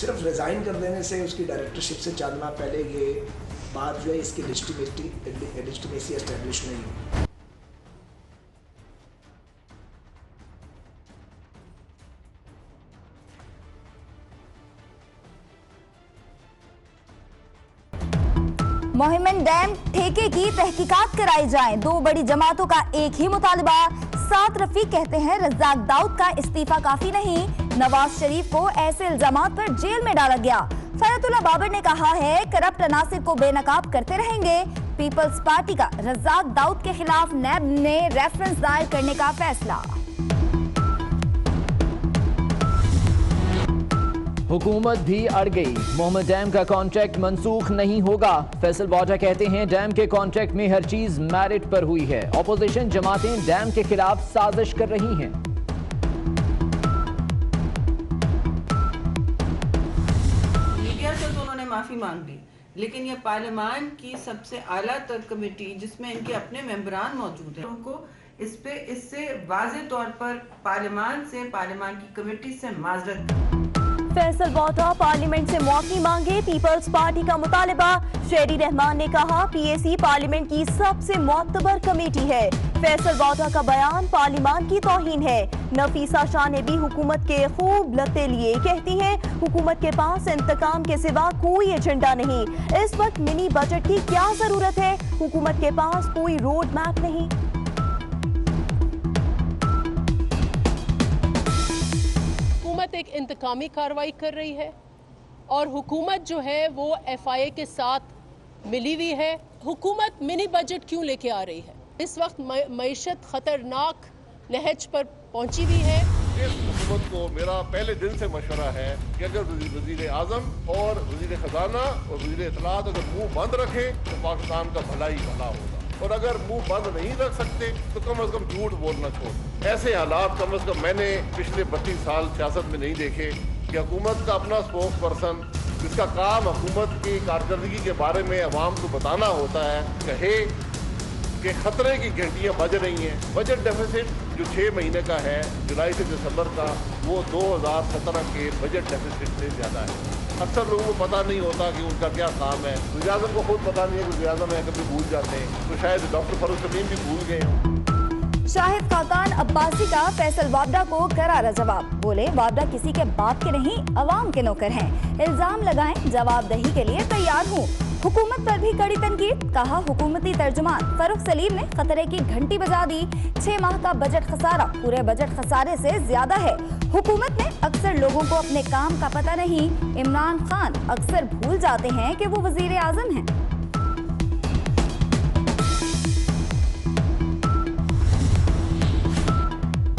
सिर्फ रिज़ाइन कर देने से, उसकी डायरेक्टरशिप से चंद माह पहले ये बात जो है इसकी लेजिटिमेसी एस्टेब्लिश नहीं हुई। मोहिमन डैम ठेके की तहकीकात कराई जाए, दो बड़ी जमातों का एक ही मुतालिबा। साद रफीक कहते हैं रज़ाक दाऊद का इस्तीफा काफी नहीं, नवाज शरीफ को ऐसे इल्जामात पर जेल में डाला गया। फरतुल्लाह बाबर ने कहा है करप्ट अनासिर को बेनकाब करते रहेंगे। पीपल्स पार्टी का रज़ाक दाऊद के खिलाफ नैब ने रेफरेंस दायर करने का फैसला। हुकूमत भी अड़ गई, मोहम्मद डैम का कॉन्ट्रैक्ट मंसूख नहीं होगा। फैसल बॉटा कहते हैं डैम के कॉन्ट्रैक्ट में हर चीज मेरिट पर हुई है। ऑपोजिशन जमातें डैम के खिलाफ साजिश कर रही हैं। मीडिया से तो उन्होंने माफी मांग ली, लेकिन ये पार्लियामान की सबसे आला तर कमेटी जिसमें इनके अपने मेंबरान मौजूद हैं, उनको इससे वाज़ेह तौर पर पार्लियामान की कमेटी से माजरत। फैसल बॉटा पार्लियामेंट से माफी मांगे, पीपल्स पार्टी का मुतालिबा। शेरी रहमान ने कहा पीएसी पार्लियामेंट की सबसे मोतबर कमेटी है। फैसल बॉटा का बयान पार्लियामान की तौहीन है। नफीसा शाह ने भी हुकूमत के खूब लते लिए, कहती हैं हुकूमत के पास इंतकाम के सिवा कोई एजेंडा नहीं। इस वक्त मिनी बजट की क्या जरूरत है, हुकूमत के पास कोई रोड मैप नहीं। एक इंतकामी कार्रवाई कर रही है और हुकूमत जो है वो एफआईए के साथ मिली हुई है। हुकूमत मिनी बजट क्यों लेके आ रही है? इस वक्त मईशत खतरनाक नहज पर पहुंची हुई है। इस हुकूमत को मेरा पहले दिन से मशवरा है कि अगर वजीर आजम और वजीर खजाना और वजीर इत्तलात अगर मुंह बंद रखें तो पाकिस्तान का भला ही भला होगा, और अगर मुंह बंद नहीं रख सकते तो कम से कम झूठ बोलना छोड़। ऐसे हालात कम से कम मैंने पिछले 32 साल सियासत में नहीं देखे कि हुकूमत का अपना स्पोक्स पर्सन जिसका काम हुकूमत की कारकर्दगी के बारे में अवाम को बताना होता है कहे कि खतरे की घंटियां बज रही हैं। बजट डेफिसिट जो 6 महीने का है जुलाई से दिसंबर का, वो 2017 के बजट डेफिसिट से ज़्यादा है। अक्सर लोगों को पता नहीं होता कि उनका क्या काम है। वज़ीर आज़म को खुद पता नहीं है कि वज़ीर आज़म है, कभी भूल जाते हैं, तो शायद डॉक्टर फरूख सलीम भी भूल गए हों। शाहिद खाकान अब्बासी का फैसल वाबडा को करारा जवाब, बोले वाबडा किसी के बाप के नहीं अवाम के नौकर हैं। इल्जाम लगाएं, जवाबदही के लिए तैयार हूँ। हुकूमत पर भी कड़ी तनकीद, कहा हुकूमती तर्जुमान फरूख सलीम ने खतरे की घंटी बजा दी। 6 माह का बजट खसारा पूरे बजट खसारे से ज्यादा है। हुकूमत में अक्सर लोगों को अपने काम का पता नहीं। इमरान खान अक्सर भूल जाते हैं कि वो वजीर आजम हैं।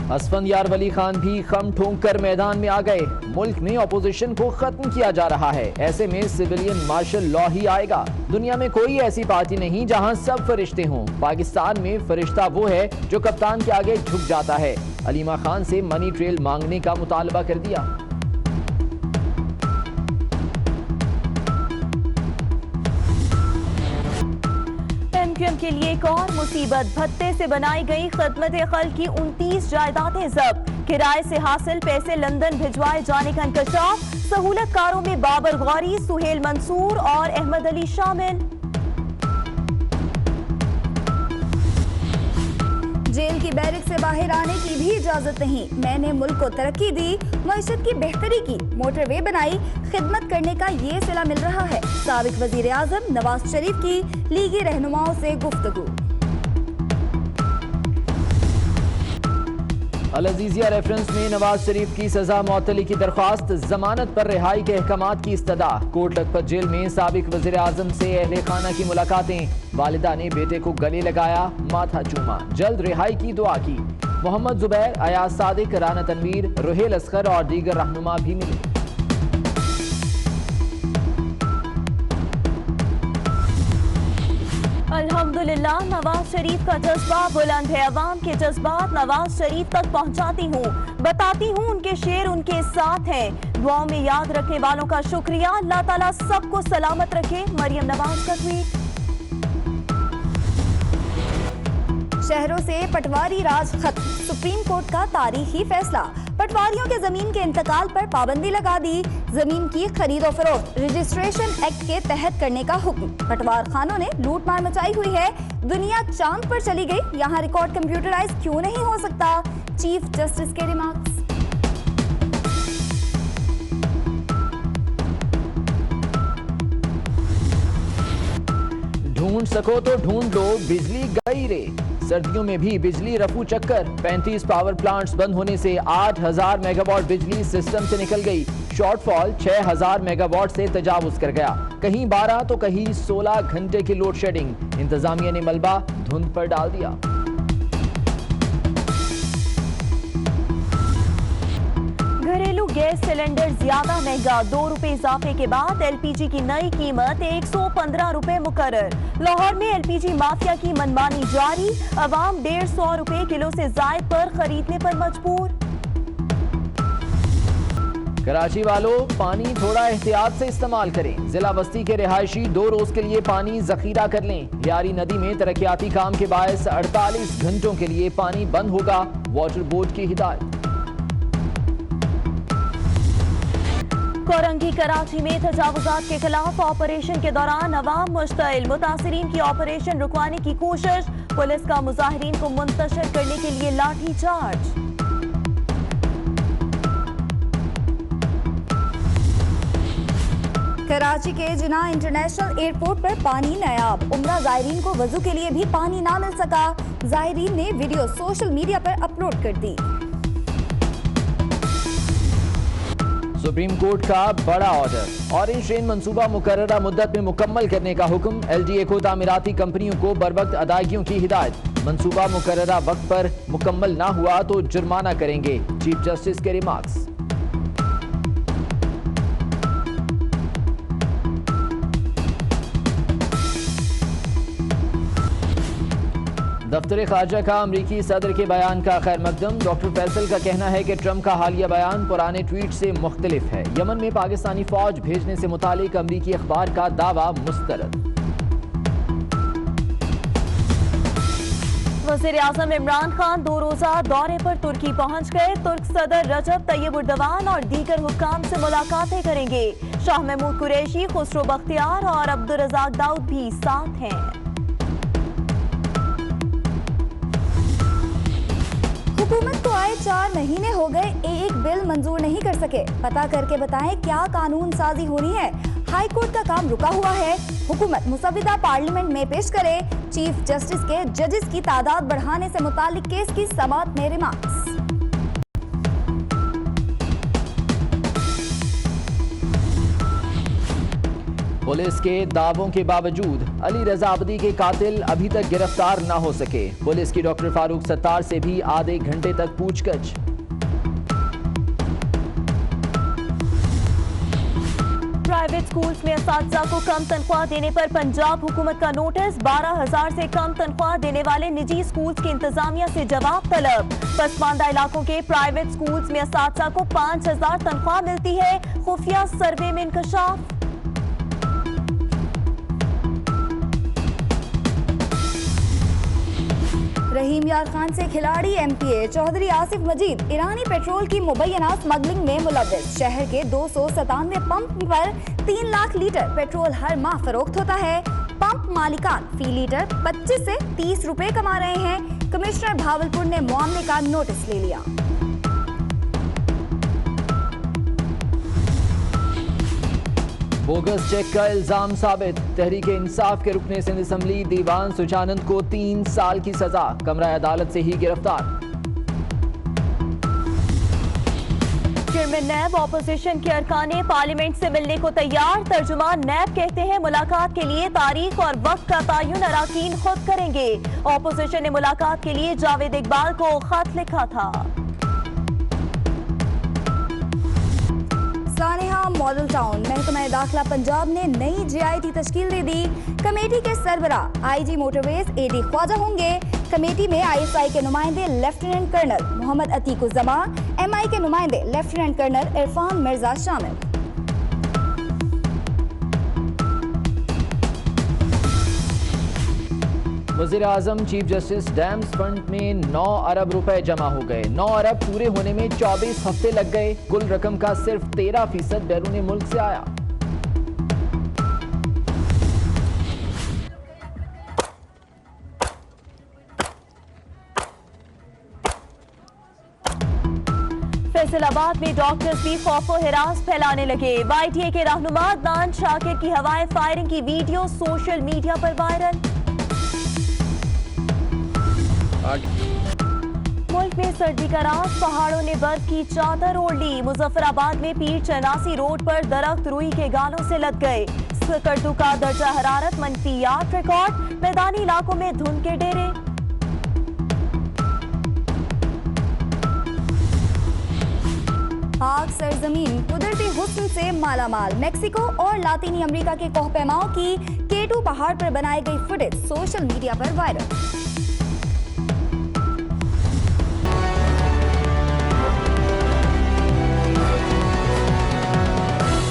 असफंदियार वली खान भी खम ठोंक कर मैदान में आ गए। मुल्क में अपोजिशन को खत्म किया जा रहा है, ऐसे में सिविलियन मार्शल लॉ ही आएगा। दुनिया में कोई ऐसी पार्टी नहीं जहां सब फरिश्ते हों। पाकिस्तान में फरिश्ता वो है जो कप्तान के आगे झुक जाता है। अलीमा खान से मनी ट्रेल मांगने का मुतालबा कर दिया। एमक्यूएम के लिए एक और मुसीबत, भत्ते से बनाई गई खदमत खल की 29 जायदादें जब्त। किराए से हासिल पैसे लंदन भिजवाए जाने का इंकशाफ। सहूलतकारों में बाबर गौरी, सुहेल मंसूर और अहमद अली शामिल। जेल की बैरिक से बाहर आने की भी इजाजत नहीं। मैंने मुल्क को तरक्की दी, मईशत की बेहतरी की, मोटरवे बनाई, खिदमत करने का ये सिला मिल रहा है। साबिक वजीर आजम नवाज शरीफ की लीगी रहनुमाओं से गुफ्तगू। अल अजीजिया रेफरेंस में नवाज शरीफ की सजा मअतली की दरख्वास्त, जमानत पर रिहाई के अहकामात की इस्तदा। कोट लखपत जेल में साबिक वजीर आजम से अहले खाना की मुलाकातें। वालिदा ने बेटे को गले लगाया, माथा चूमा, जल्द रिहाई की दुआ की। मोहम्मद जुबैर, अयाज सादिक, राना तनवीर, रुहेल असगर और दीगर रहनुमा भी मिले। अल्हम्दुलिल्लाह, नवाज शरीफ का जज्बा बुलंद है। अवाम के जज्बात नवाज शरीफ तक पहुंचाती हूँ, बताती हूँ उनके शेर उनके साथ हैं। दुआओं में याद रखने वालों का शुक्रिया। अल्लाह ताला सबको सलामत रखे। मरियम नवाज का ट्वीट। शहरों से पटवारी राज खत्म, सुप्रीम कोर्ट का तारीखी फैसला। पटवारियों के जमीन के इंतकाल पर पाबंदी लगा दी। जमीन की खरीदो फरोख्त रजिस्ट्रेशन एक्ट के तहत करने का हुक्म। पटवार खानों ने लूटमार मचाई हुई है। दुनिया चांद पर चली गई, यहाँ रिकॉर्ड कंप्यूटराइज क्यों नहीं हो सकता? चीफ जस्टिस के रिमार्क्स। ढूंढ सको तो ढूंढ लो, बिजली गई रे। सर्दियों में भी बिजली रफू चक्कर। 35 पावर प्लांट्स बंद होने से 8000 मेगावाट बिजली सिस्टम से निकल गई। शॉर्टफॉल 6000 मेगावाट से तजावुज कर गया। कहीं 12 तो कहीं 16 घंटे की लोड शेडिंग। इंतजामिया ने मलबा धुंध पर डाल दिया। घरेलू गैस सिलेंडर ज्यादा महंगा। 2 रुपए इजाफे के बाद एलपीजी की नई कीमत 115 रुपए मुकर्रर। लाहौर में एलपीजी माफिया की मनमानी जारी। अवाम 150 रुपए किलो से जायद पर खरीदने पर मजबूर। कराची वालों, पानी थोड़ा एहतियात से इस्तेमाल करें। जिला बस्ती के रिहायशी 2 रोज के लिए पानी जखीरा कर लें। यारी नदी में तरक्याती काम के बायस 48 घंटों के लिए पानी बंद होगा। वाटर बोर्ड की हिदायत। कोरंगी कराची में तजावुजात के खिलाफ ऑपरेशन के दौरान अवाम मुश्तइल। मुतासिरीन की ऑपरेशन रुकवाने की कोशिश। पुलिस का मुजाहिरीन को मुंतशिर करने के लिए लाठी चार्ज। कराची के जिना इंटरनेशनल एयरपोर्ट पर पानी नायाब। उम्रा जायरीन को वजू के लिए भी पानी ना मिल सका। जायरीन ने वीडियो सोशल मीडिया पर अपलोड कर दी। सुप्रीम कोर्ट का बड़ा ऑर्डर। ऑरेंज रेन मंसूबा मुकर्ररा मुद्दत में मुकम्मल करने का हुक्म। एलडीए को तामीराती कंपनियों को बरवक्त अदायगियों की हिदायत। मंसूबा मुकर्ररा वक्त पर मुकम्मल ना हुआ तो जुर्माना करेंगे। चीफ जस्टिस के रिमार्क्स। दफ्तर खारजा का अमरीकी सदर के बयान का खैर मकदम। डॉक्टर फैसल का कहना है कि ट्रंप का हालिया बयान पुराने ट्वीट से मुख्तलिफ है। यमन में पाकिस्तानी फौज भेजने से मुतालिक अमरीकी अखबार का दावा मुस्तरद। वज़ीर आज़म इमरान खान 2 रोज़ा दौरे पर तुर्की पहुंच गए। तुर्क सदर रजब तैयब उर्दवान और दीगर हुक्काम से मुलाकातें करेंगे। शाह महमूद कुरैशी, खुसरो बख्तियार और अब्दुल रज़ाक दाऊद भी साथ हैं। हुकूमत को आए 4 महीने हो गए, एक बिल मंजूर नहीं कर सके। पता करके बताएं क्या कानून साजी होनी है। हाई कोर्ट का काम रुका हुआ है। हुकूमत मुसविदा पार्लियामेंट में पेश करे। चीफ जस्टिस के जजेस की तादाद बढ़ाने से मुतालिक केस की समाअत में रिमार्क्स। पुलिस के दावों के बावजूद अली रजा अब्दी के कातिल अभी तक गिरफ्तार न हो सके। पुलिस की डॉक्टर फारूक सत्तार से भी आधे घंटे तक पूछताछ। प्राइवेट स्कूल्स में असातिज़ा को कम तनख्वाह देने पर पंजाब हुकूमत का नोटिस। 12,000 से कम तनख्वाह देने वाले निजी स्कूल्स की इंतजामिया से जवाब तलब। पसमानदा इलाकों के प्राइवेट स्कूल्स में असातिज़ा को 5,000 तनख्वाह मिलती है। खुफिया सर्वे में इंकशाफ। रहीम यार खान से खिलाड़ी एमपीए चौधरी आसिफ मजीद ईरानी पेट्रोल की मुबैना स्मगलिंग में मुलव्वस। शहर के 297 पंप पर 3 लाख लीटर पेट्रोल हर माह फरोख्त होता है। पंप मालिकान फी लीटर 25 से 30 रुपए कमा रहे हैं। कमिश्नर भावलपुर ने मामले का नोटिस ले लिया। बोगस चेक का इल्जाम साबित। तहरीक इंसाफ के रुकने सिंध असम्बली दीवान सुजानंद को 3 साल की सजा। कमरा अदालत से ही गिरफ्तार। चेयरमैन नैब ऑपोजिशन के अरकाने पार्लियामेंट से मिलने को तैयार। तर्जुमान नैब कहते हैं मुलाकात के लिए तारीख और वक्त का तयन अरकान खुद करेंगे। ऑपोजिशन ने मुलाकात के लिए जावेद इकबाल को खत लिखा था। सानेहा मॉडल टाउन महकमा दाखिला पंजाब ने नई जीआईटी तश्कील दे दी। कमेटी के सरबराह आईजी मोटरवेज एडी ख्वाजा होंगे। कमेटी में आईएसआई के नुमाइंदे लेफ्टिनेंट कर्नल मोहम्मद अतीकुज़्ज़मा, एमआई के नुमाइंदे लेफ्टिनेंट कर्नल इरफान मिर्जा शामिल। वज़ीर आज़म चीफ जस्टिस डैम्स फंड में 9 अरब रुपए जमा हो गए। 9 अरब पूरे होने में 24 हफ्ते लग गए। कुल रकम का सिर्फ 13% बैरून मुल्क से आया। फैसलाबाद में डॉक्टर्स भी खौफो हिरास फैलाने लगे। YTA के रहनुमा अदनान शाकिर की हवाई फायरिंग की वीडियो सोशल मीडिया पर वायरल। मुल्क में सर्दी का राज, पहाड़ों ने बर्फ की चादर ओढ़ ली। मुजफ्फराबाद में पीर चनासी रोड पर दरख्त रुई के गालों से लग गए। सकर्दू का दर्जा हरारत -8 रिकॉर्ड। मैदानी इलाकों में धुंध के डेरे। पाक सरजमीन कुदरती हुस्न से मालामाल। मेक्सिको और लातीनी अमेरिका के कोहपेमाओं की K2 पहाड़ पर बनाई गई फुटेज सोशल मीडिया पर वायरल।